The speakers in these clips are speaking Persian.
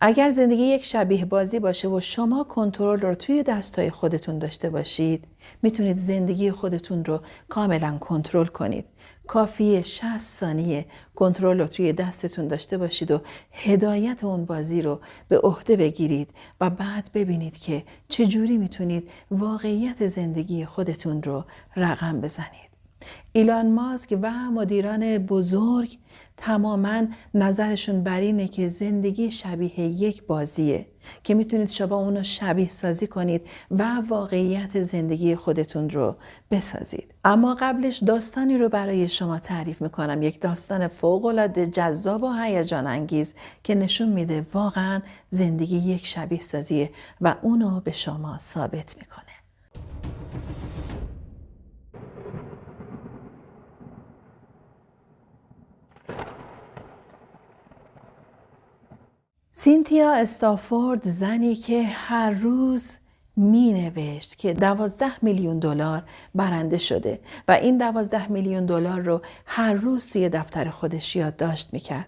اگر زندگی یک شبیه بازی باشه و شما کنترل رو توی دستای خودتون داشته باشید، میتونید زندگی خودتون رو کاملا کنترل کنید. کافیه 60 ثانیه کنترل رو توی دستتون داشته باشید و هدایت اون بازی رو به عهده بگیرید و بعد ببینید که چجوری میتونید واقعیت زندگی خودتون رو رقم بزنید. ایلان ماسک و مدیران بزرگ تماماً نظرشون بر اینه که زندگی شبیه یک بازیه که میتونید شما اونو شبیه سازی کنید و واقعیت زندگی خودتون رو بسازید. اما قبلش داستانی رو برای شما تعریف میکنم، یک داستان فوق‌العاده جذاب و هیجان انگیز که نشون میده واقعاً زندگی یک شبیه سازیه و اونو به شما ثابت میکنه. سینتیا استافورد، زنی که هر روز می نوشت که 12 میلیون دلار برنده شده و این 12 میلیون دلار رو هر روز توی دفتر خودش یادداشت می کرد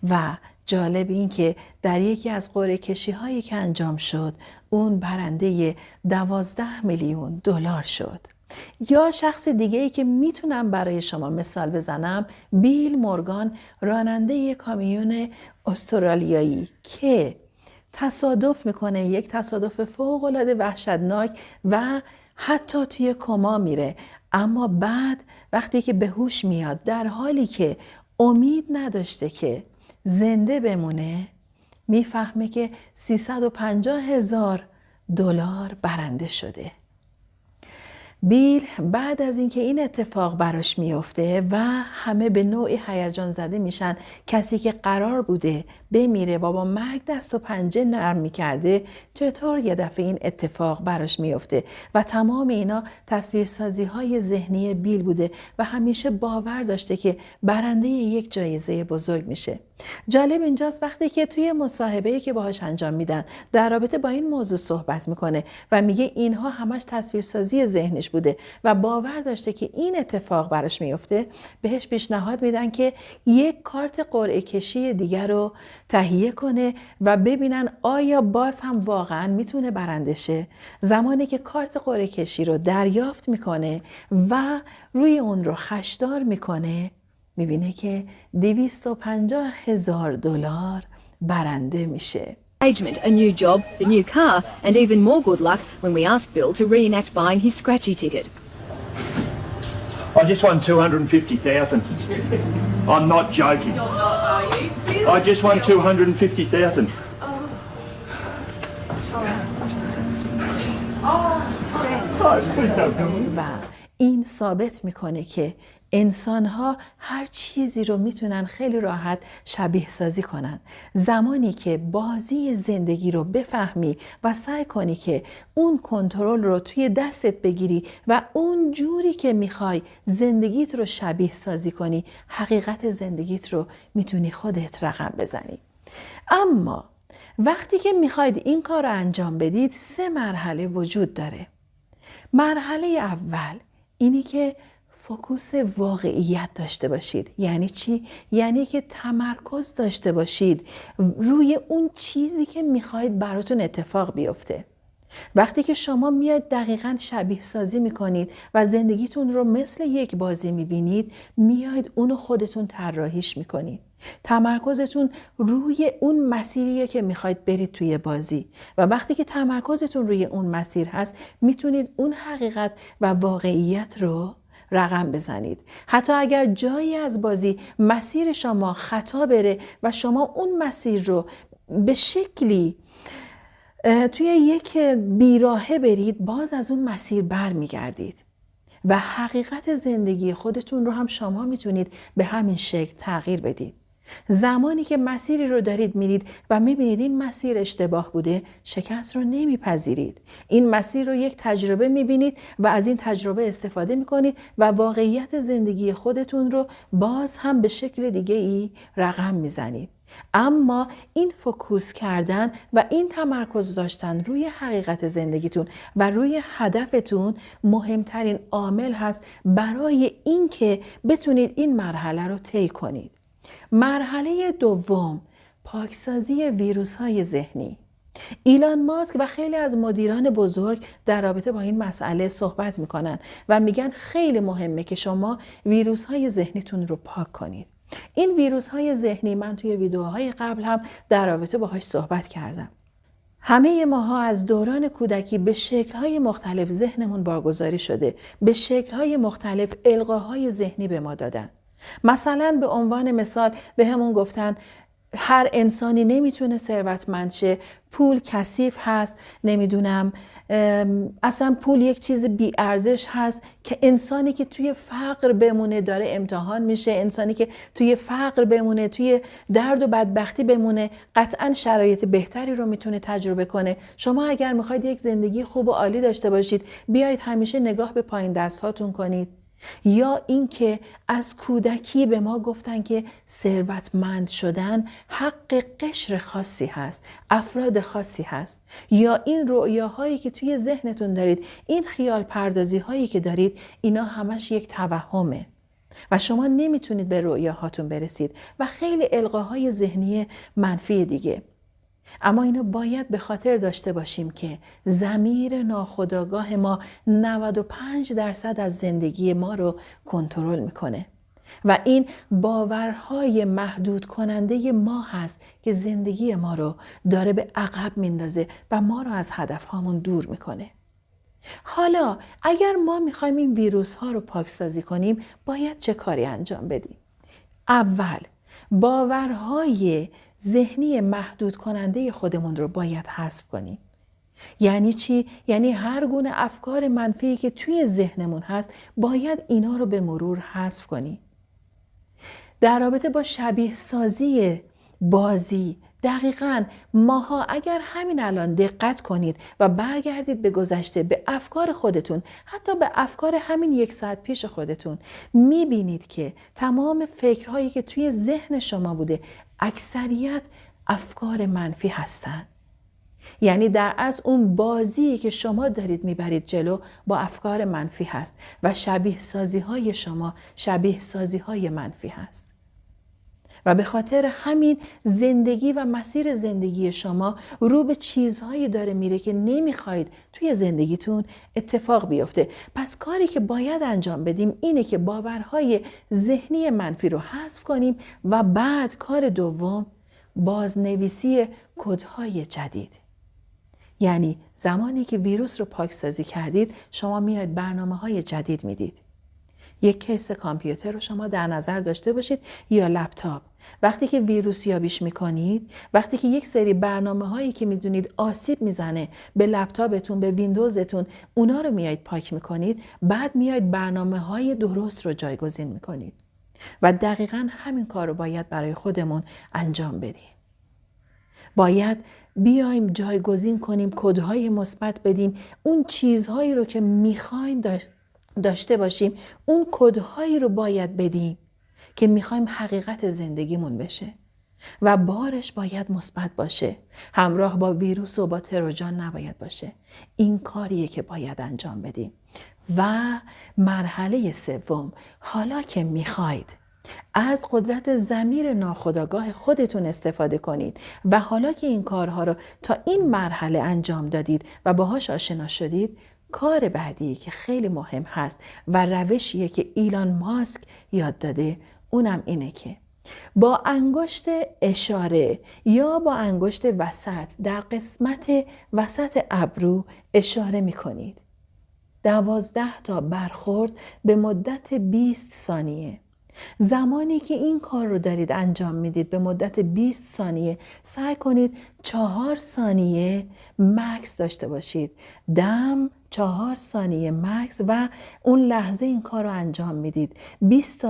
و جالب این که در یکی از قرعه کشی هایی که انجام شد اون برنده 12 میلیون دلار شد. یا شخص دیگه ای که میتونم برای شما مثال بزنم، بیل مورگان، راننده یک کامیون استرالیایی که تصادف میکنه، یک تصادف فوق‌العاده وحشتناک و حتی توی کما میره، اما بعد وقتی که به هوش میاد در حالی که امید نداشته که زنده بمونه، میفهمه که 350,000 دلار برنده شده. بیل بعد از اینکه این اتفاق براش میفته و همه به نوعی هیجان زده میشن، کسی که قرار بوده بمیره و با مرگ دست و پنجه نرم میکرده چطور یه دفعه این اتفاق براش میفته و تمام اینا تصویرسازی های ذهنی بیل بوده و همیشه باور داشته که برنده یک جایزه بزرگ میشه. جالب اینجاست وقتی که توی مصاحبه‌ای که باهاش انجام میدن در رابطه با این موضوع صحبت میکنه و میگه اینها همش تصویرسازی ذهنش بوده و باور داشته که این اتفاق براش میفته، بهش پیشنهاد میدن که یک کارت قرعه کشی دیگر رو تهیه کنه و ببینن آیا باز هم واقعا میتونه برنده شه. زمانی که کارت قرعه کشی رو دریافت میکنه و روی اون رو خشدار میکنه، میبینه که 250,000 دلار برنده میشه. A new job, the new car, and even more good luck when we asked Bill to reenact buying his scratchy ticket. I just won 250,000. I'm not joking. You're not, are you? Really? I just won 250,000. و این ثابت میکنه که انسان‌ها هر چیزی رو میتونن خیلی راحت شبیه سازی کنن. زمانی که بازی زندگی رو بفهمی و سعی کنی که اون کنترل رو توی دستت بگیری و اون جوری که میخوای زندگیت رو شبیه سازی کنی، حقیقت زندگیت رو میتونی خودت رقم بزنی. اما وقتی که میخواید این کار رو انجام بدید 3 مرحله وجود داره. مرحله اول اینی که فوکوس واقعیت داشته باشید. یعنی چی؟ یعنی که تمرکز داشته باشید روی اون چیزی که میخواید براتون اتفاق بیفته. وقتی که شما میاد دقیقاً شبیه سازی میکنید و زندگیتون رو مثل یک بازی میبینید، میاید اونو خودتون طراحیش میکنید. تمرکزتون روی اون مسیریه که میخواید برید توی بازی و وقتی که تمرکزتون روی اون مسیر هست، میتونید اون حقیقت و واقعیت رو رقم بزنید. حتی اگر جایی از بازی مسیر شما خطا بره و شما اون مسیر رو به شکلی توی یک بیراهه برید، باز از اون مسیر برمیگردید و حقیقت زندگی خودتون رو هم شما میتونید به همین شکل تغییر بدید. زمانی که مسیری رو دارید میرید و میبینید این مسیر اشتباه بوده، شکست رو نمیپذیرید. این مسیر رو یک تجربه میبینید و از این تجربه استفاده میکنید و واقعیت زندگی خودتون رو باز هم به شکل دیگه ای رقم میزنید. اما این فوکوس کردن و این تمرکز داشتن روی حقیقت زندگیتون و روی هدفتون مهمترین عامل هست برای اینکه بتونید این مرحله رو طی کنید. مرحله دوم پاکسازی ویروس‌های ذهنی. ایلان ماسک و خیلی از مدیران بزرگ در رابطه با این مسئله صحبت میکنن و میگن خیلی مهمه که شما ویروس‌های ذهنیتون رو پاک کنید. این ویروس‌های ذهنی من توی ویدیوهای قبل هم در رابطه باهاش صحبت کردم. همه ماها از دوران کودکی به شکل‌های مختلف ذهنمون بارگذاری شده، به شکل‌های مختلف القاهای ذهنی به ما دادن. مثلا به عنوان مثال به همون گفتن هر انسانی نمیتونه ثروتمند شه، پول کثیف هست، نمیدونم اصلا پول یک چیز بی ارزش هست که انسانی که توی فقر بمونه داره امتحان میشه، انسانی که توی فقر بمونه، توی درد و بدبختی بمونه قطعا شرایط بهتری رو میتونه تجربه کنه. شما اگر میخواید یک زندگی خوب و عالی داشته باشید بیایید همیشه نگاه به پایین دست هاتون کنید. یا اینکه از کودکی به ما گفتن که ثروتمند شدن حق قشر خاصی هست، افراد خاصی هست. یا این رؤیاهایی که توی ذهنتون دارید، این خیال پردازی هایی که دارید، اینا همش یک توهمه و شما نمیتونید به رؤیاهاتون برسید و خیلی القاهای ذهنی منفی دیگه. اما اینو باید به خاطر داشته باشیم که ضمیر ناخودآگاه ما 95% از زندگی ما رو کنترل میکنه و این باورهای محدود کننده ما هست که زندگی ما رو داره به عقب میندازه و ما رو از هدفهامون دور میکنه. حالا اگر ما میخوایم این ویروس ها رو پاکسازی کنیم باید چه کاری انجام بدیم؟ اول باورهای ذهنی محدود کننده خودمون رو باید حذف کنیم. یعنی چی؟ یعنی هر گونه افکار منفی که توی ذهنمون هست باید اینا رو به مرور حذف کنیم. در رابطه با شبیه سازی بازی دقیقاً ماها اگر همین الان دقت کنید و برگردید به گذشته، به افکار خودتون، حتی به افکار همین 1 ساعت پیش خودتون، میبینید که تمام فکرهایی که توی ذهن شما بوده اکثریت افکار منفی هستن. یعنی در از اون بازی که شما دارید میبرید جلو با افکار منفی هست و شبیه سازی های شما شبیه سازی های منفی هست. و به خاطر همین زندگی و مسیر زندگی شما رو به چیزهایی داره میره که نمیخواید توی زندگیتون اتفاق بیفته. پس کاری که باید انجام بدیم اینه که باورهای ذهنی منفی رو حذف کنیم و بعد کار دوم بازنویسی کدهای جدید. یعنی زمانی که ویروس رو پاکسازی کردید شما میاد برنامه‌های جدید میدید. یک کیس کامپیوتر رو شما در نظر داشته باشید یا لپتاپ. وقتی که ویروس یابیش میکنید، وقتی که یک سری برنامه هایی که میدونید آسیب میزنه به لپتاپتون، به ویندوزتون، اونا رو میایید پاک میکنید، بعد میایید برنامه های درست رو جایگزین میکنید. و دقیقاً همین کار رو باید برای خودمون انجام بدیم. باید بیایم جایگزین کنیم، کدهای مثبت بدیم، اون چیزهایی رو که میخوایم داشته باشیم، اون کدهایی رو باید بدیم که میخوایم حقیقت زندگیمون بشه و بارش باید مثبت باشه، همراه با ویروس و با تروجان نباید باشه. این کاریه که باید انجام بدیم. و مرحله سوم، حالا که میخواید از قدرت ضمیر ناخودآگاه خودتون استفاده کنید و حالا که این کارها رو تا این مرحله انجام دادید و باهاش آشنا شدید، کار بعدی که خیلی مهم هست و روشیه که ایلان ماسک یاد داده، اونم اینه که با انگشت اشاره یا با انگشت وسط در قسمت وسط ابرو اشاره می کنید. 12 تا برخورد به مدت 20 ثانیه. زمانی که این کار رو دارید انجام میدید به مدت 20 ثانیه سعی کنید 4 ثانیه مکس داشته باشید. دم 4 ثانیه مکس و اون لحظه این کار رو انجام میدید. 20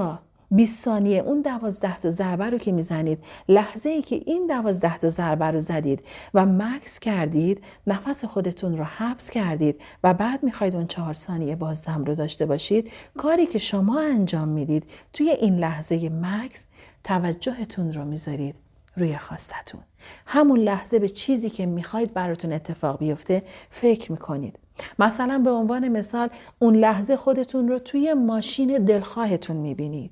ثانیه اون 12 تا ضربه رو که میزنید، لحظه ای که این 12 تا ضربه رو زدید و مکس کردید، نفس خودتون رو حبس کردید و بعد میخواید اون 4 ثانیه بازدم رو داشته باشید، کاری که شما انجام میدید توی این لحظه مکس توجهتون رو میذارید روی خواستتون. همون لحظه به چیزی که میخواید براتون اتفاق بیفته فکر میکنید. مثلا به عنوان مثال اون لحظه خودتون رو توی ماشین دلخواهتون میبینید.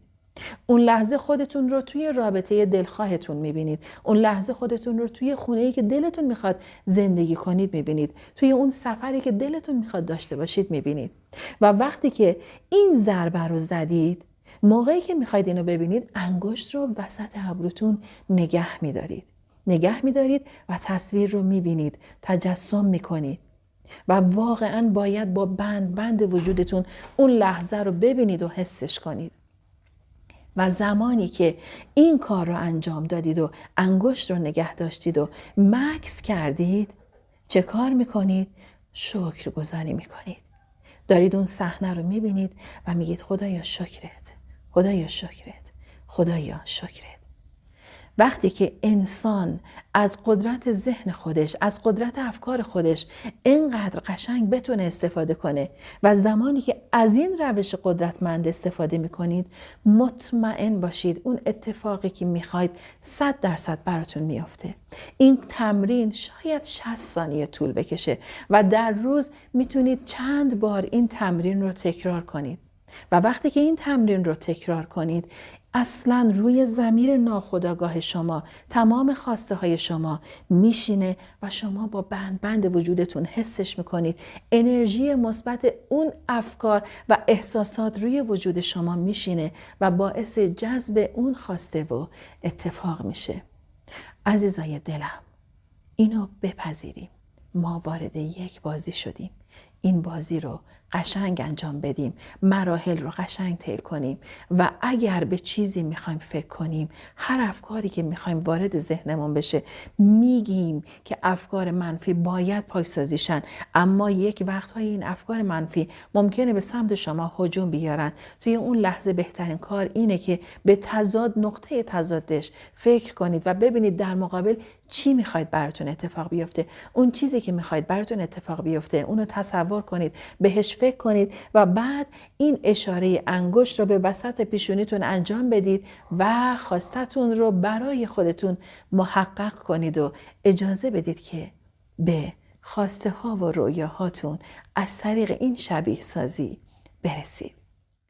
اون لحظه خودتون رو توی رابطه دلخواهتون میبینید. اون لحظه خودتون رو توی خونه‌ای که دلتون میخواد زندگی کنید میبینید. توی اون سفری که دلتون میخواد داشته باشید میبینید. و وقتی که این ضربه رو زدید، موقعی که میخواید اینو ببینید، انگشت رو وسط ابروتون نگه میدارید و تصویر رو میبینید، تجسم میکنید. و واقعاً باید با بند وجودتون اون لحظه رو ببینید و حسش کنید. و زمانی که این کار رو انجام دادید و انگشت رو نگه داشتید و مکث کردید، چه کار میکنید؟ شکرگزاری میکنید. دارید اون صحنه رو میبینید و میگید خدایا شکرت، خدایا شکرت، خدایا شکرت. وقتی که انسان از قدرت ذهن خودش، از قدرت افکار خودش اینقدر قشنگ بتونه استفاده کنه و زمانی که از این روش قدرتمند استفاده میکنید، مطمئن باشید اون اتفاقی که میخواید 100% براتون میافته. این تمرین شاید 60 ثانیه طول بکشه و در روز میتونید چند بار این تمرین رو تکرار کنید. و وقتی که این تمرین رو تکرار کنید، اصلا روی ضمیر ناخودآگاه شما تمام خواسته های شما میشینه و شما با بند وجودتون حسش میکنید. انرژی مثبت اون افکار و احساسات روی وجود شما میشینه و باعث جذب اون خواسته و اتفاق میشه. عزیزای دلم، اینو بپذیریم. ما وارد یک بازی شدیم. این بازی رو قشنگ انجام بدیم، مراحل رو قشنگ طی کنیم و اگر به چیزی میخوایم فکر کنیم، هر افکاری که میخوایم وارد ذهنمون بشه، میگیم که افکار منفی باید پاکسازیشن، اما یک وقتهای این افکار منفی ممکنه به سمت شما هجوم بیارن. توی اون لحظه بهترین کار اینه که به نقطه تضادش فکر کنید و ببینید در مقابل چی میخواید براتون اتفاق بیفته. اون چیزی که میخواید براتون اتفاق بیفته، اونو تصور کنید، بهش فکر کنید و بعد این اشاره انگشت رو به وسط پیشونیتون انجام بدید و خواستتون رو برای خودتون محقق کنید و اجازه بدید که به خواسته ها و رویاهاتون از طریق این شبیه سازی برسید.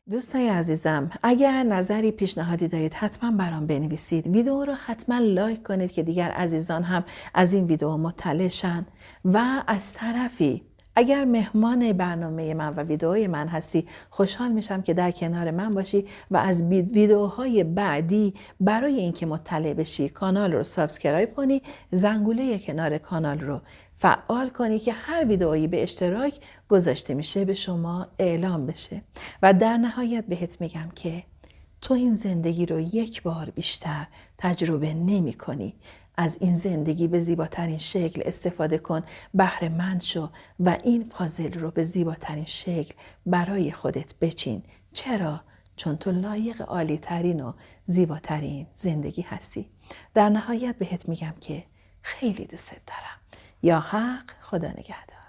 دوستای عزیزم، اگر نظری پیشنهادی دارید حتما برام بنویسید. ویدیو رو حتما لایک کنید که دیگر عزیزان هم از این ویدیو مطلع شن و از طرفی اگر مهمان برنامه من و ویدئوی من هستی، خوشحال میشم که در کنار من باشی و از ویدئوهای بعدی برای اینکه مطلع بشی کانال رو سابسکرایب کنی، زنگوله کنار کانال رو فعال کنی که هر ویدئویی به اشتراک گذاشته میشه به شما اعلام بشه. و در نهایت بهت میگم که تو این زندگی رو یک بار بیشتر تجربه نمی کنی. از این زندگی به زیباترین شکل استفاده کن، بهره مند شو و این پازل رو به زیباترین شکل برای خودت بچین. چرا؟ چون تو لایق عالی ترین و زیباترین زندگی هستی. در نهایت بهت میگم که خیلی دوست دارم. یا حق، خدا نگهدار.